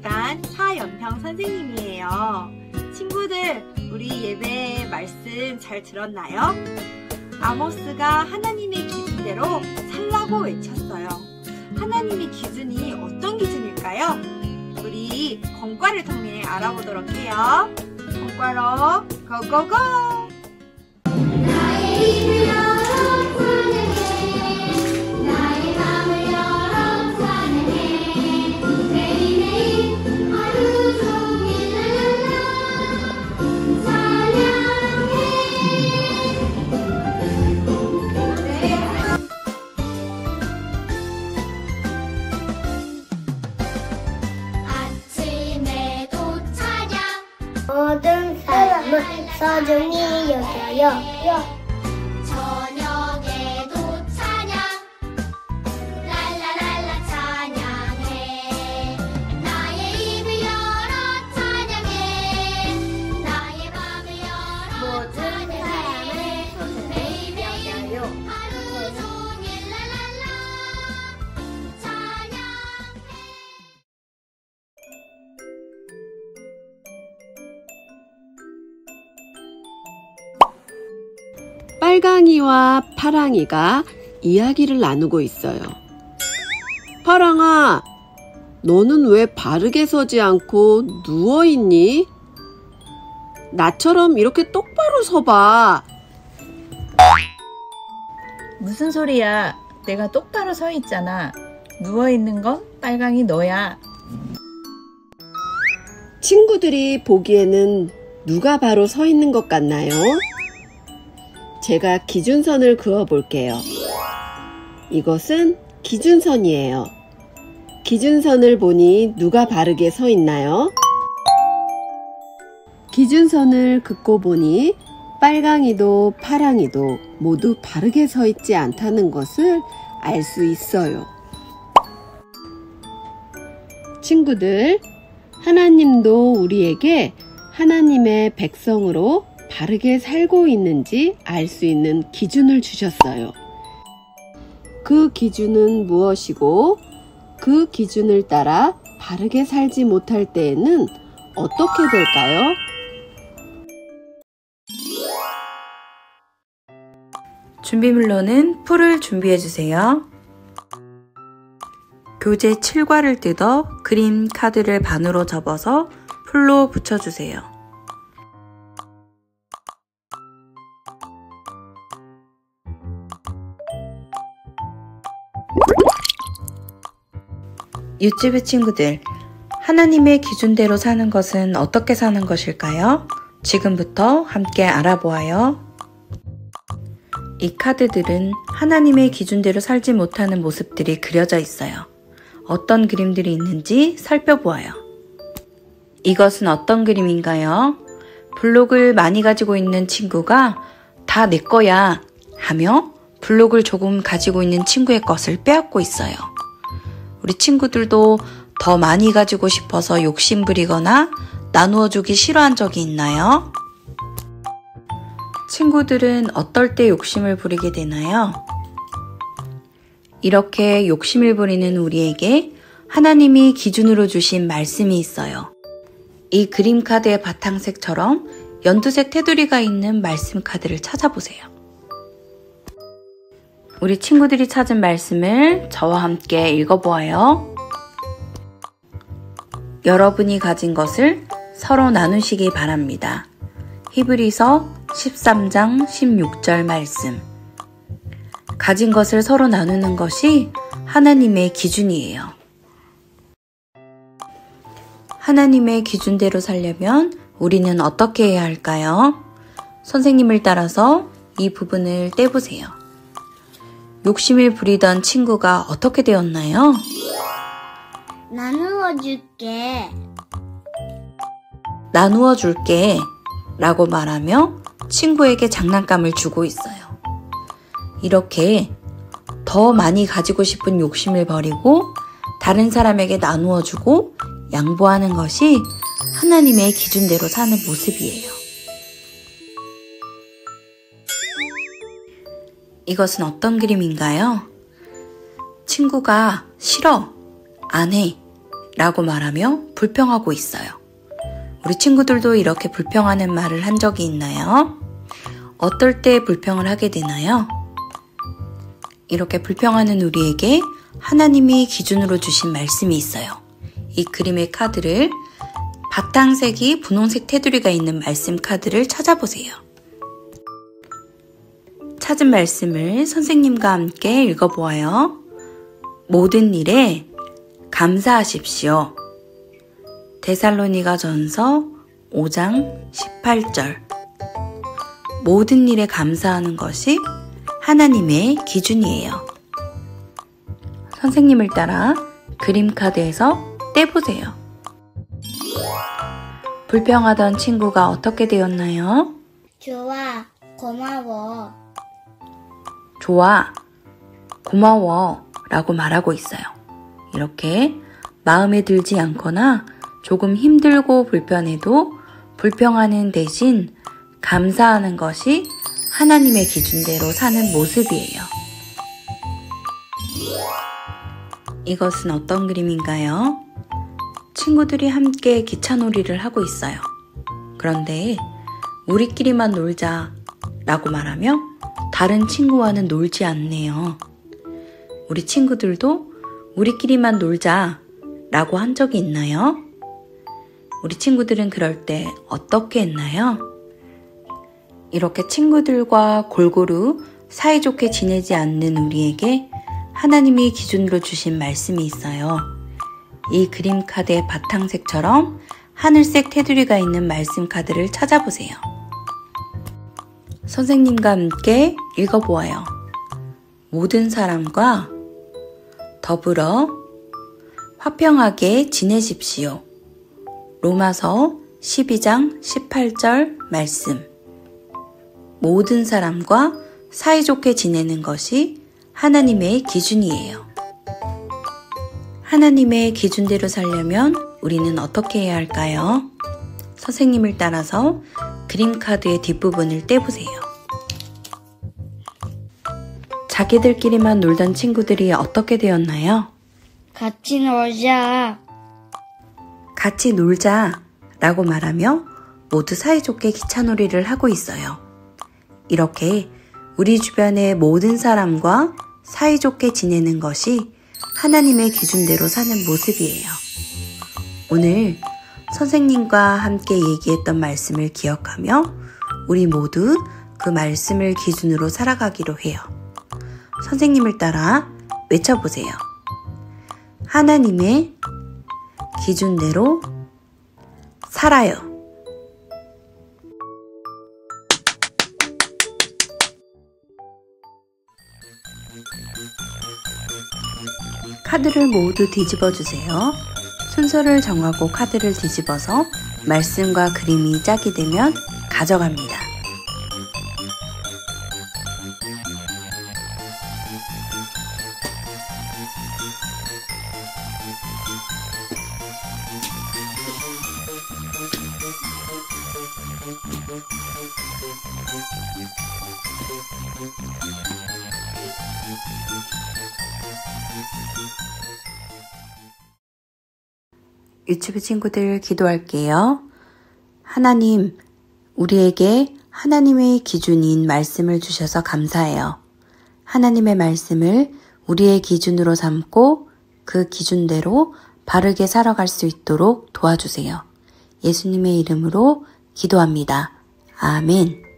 시간 차연평 선생님이에요. 친구들, 우리 예배 말씀 잘 들었나요? 아모스가 하나님의 기준대로 살라고 외쳤어요. 하나님의 기준이 어떤 기준일까요? 우리 권과를 통해 알아보도록 해요. 권과로 고고고! 나의 입을 열어 찬양해, 나의 맘을 열어 찬양해, 매일매일 하루 종일 랄랄라 찬양해. 아침에도 찬양, 모든 사람을 소중히 여겨요. 저녁에도 찬양, 랄랄랄라 찬양해, 나의 입을 열어 찬양해, 나의 맘을 열어 찬양해, 매일매일 하루 종일 랄랄라 찬양해. 빨강이와 파랑이가 이야기를 나누고 있어요. 파랑아, 너는 왜 바르게 서지 않고 누워있니? 나처럼 이렇게 똑바로 서봐. 무슨 소리야? 내가 똑바로 서 있잖아. 누워있는 건 빨강이 너야. 친구들이 보기에는 누가 바로 서 있는 것 같나요? 제가 기준선을 그어 볼게요. 이것은 기준선이에요. 기준선을 보니 누가 바르게 서 있나요? 기준선을 긋고 보니 빨강이도 파랑이도 모두 바르게 서 있지 않다는 것을 알 수 있어요. 친구들, 하나님도 우리에게 하나님의 백성으로 바르게 살고 있는지 알 수 있는 기준을 주셨어요. 그 기준은 무엇이고 그 기준을 따라 바르게 살지 못할 때에는 어떻게 될까요? 준비물로는 풀을 준비해주세요. 교재 7과를 뜯어 그림 카드를 반으로 접어서 풀로 붙여주세요. 유치부 친구들, 하나님의 기준대로 사는 것은 어떻게 사는 것일까요? 지금부터 함께 알아보아요. 이 카드들은 하나님의 기준대로 살지 못하는 모습들이 그려져 있어요. 어떤 그림들이 있는지 살펴보아요. 이것은 어떤 그림인가요? 블록을 많이 가지고 있는 친구가 다 내 거야 하며 블록을 조금 가지고 있는 친구의 것을 빼앗고 있어요. 우리 친구들도 더 많이 가지고 싶어서 욕심 부리거나 나누어 주기 싫어한 적이 있나요? 친구들은 어떨 때 욕심을 부리게 되나요? 이렇게 욕심을 부리는 우리에게 하나님이 기준으로 주신 말씀이 있어요. 이 그림 카드의 바탕색처럼 연두색 테두리가 있는 말씀 카드를 찾아보세요. 우리 친구들이 찾은 말씀을 저와 함께 읽어보아요. 여러분이 가진 것을 서로 나누시기 바랍니다. 히브리서 13장 16절 말씀. 가진 것을 서로 나누는 것이 하나님의 기준이에요. 하나님의 기준대로 살려면 우리는 어떻게 해야 할까요? 선생님을 따라서 이 부분을 떼보세요. 욕심을 부리던 친구가 어떻게 되었나요? 나누어 줄게. 나누어 줄게 라고 말하며 친구에게 장난감을 주고 있어요. 이렇게 더 많이 가지고 싶은 욕심을 버리고 다른 사람에게 나누어 주고 양보하는 것이 하나님의 기준대로 사는 모습이에요. 이것은 어떤 그림인가요? 친구가 싫어, 안 해 라고 말하며 불평하고 있어요. 우리 친구들도 이렇게 불평하는 말을 한 적이 있나요? 어떨 때 불평을 하게 되나요? 이렇게 불평하는 우리에게 하나님이 기준으로 주신 말씀이 있어요. 이 그림의 카드를 바탕색이 분홍색 테두리가 있는 말씀 카드를 찾아보세요. 찾은 말씀을 선생님과 함께 읽어보아요. 모든 일에 감사하십시오. 데살로니가전서 5장 18절. 모든 일에 감사하는 것이 하나님의 기준이에요. 선생님을 따라 그림 카드에서 떼보세요. 불평하던 친구가 어떻게 되었나요? 좋아, 고마워. 좋아, 고마워 라고 말하고 있어요. 이렇게 마음에 들지 않거나 조금 힘들고 불편해도 불평하는 대신 감사하는 것이 하나님의 기준대로 사는 모습이에요. 이것은 어떤 그림인가요? 친구들이 함께 기차놀이를 하고 있어요. 그런데 우리끼리만 놀자 라고 말하며 다른 친구와는 놀지 않네요. 우리 친구들도 우리끼리만 놀자 라고 한 적이 있나요? 우리 친구들은 그럴 때 어떻게 했나요? 이렇게 친구들과 골고루 사이좋게 지내지 않는 우리에게 하나님이 기준으로 주신 말씀이 있어요. 이 그림 카드의 바탕색처럼 하늘색 테두리가 있는 말씀 카드를 찾아보세요. 선생님과 함께 읽어보아요. 모든 사람과 더불어 화평하게 지내십시오. 로마서 12장 18절 말씀. 모든 사람과 사이좋게 지내는 것이 하나님의 기준이에요. 하나님의 기준대로 살려면 우리는 어떻게 해야 할까요? 선생님을 따라서 그림 카드의 뒷부분을 떼보세요. 자기들끼리만 놀던 친구들이 어떻게 되었나요? 같이 놀자. 같이 놀자 라고 말하며 모두 사이좋게 기차놀이를 하고 있어요. 이렇게 우리 주변의 모든 사람과 사이좋게 지내는 것이 하나님의 기준대로 사는 모습이에요. 오늘 선생님과 함께 얘기했던 말씀을 기억하며 우리 모두 그 말씀을 기준으로 살아가기로 해요. 선생님을 따라 외쳐보세요. 하나님의 기준대로 살아요. 카드를 모두 뒤집어 주세요. 순서를 정하고 카드를 뒤집어서 말씀과 그림이 짝이 되면 가져갑니다. 유치부 친구들 기도할게요. 하나님, 우리에게 하나님의 기준인 말씀을 주셔서 감사해요. 하나님의 말씀을 우리의 기준으로 삼고 그 기준대로 바르게 살아갈 수 있도록 도와주세요. 예수님의 이름으로 기도합니다. 아멘.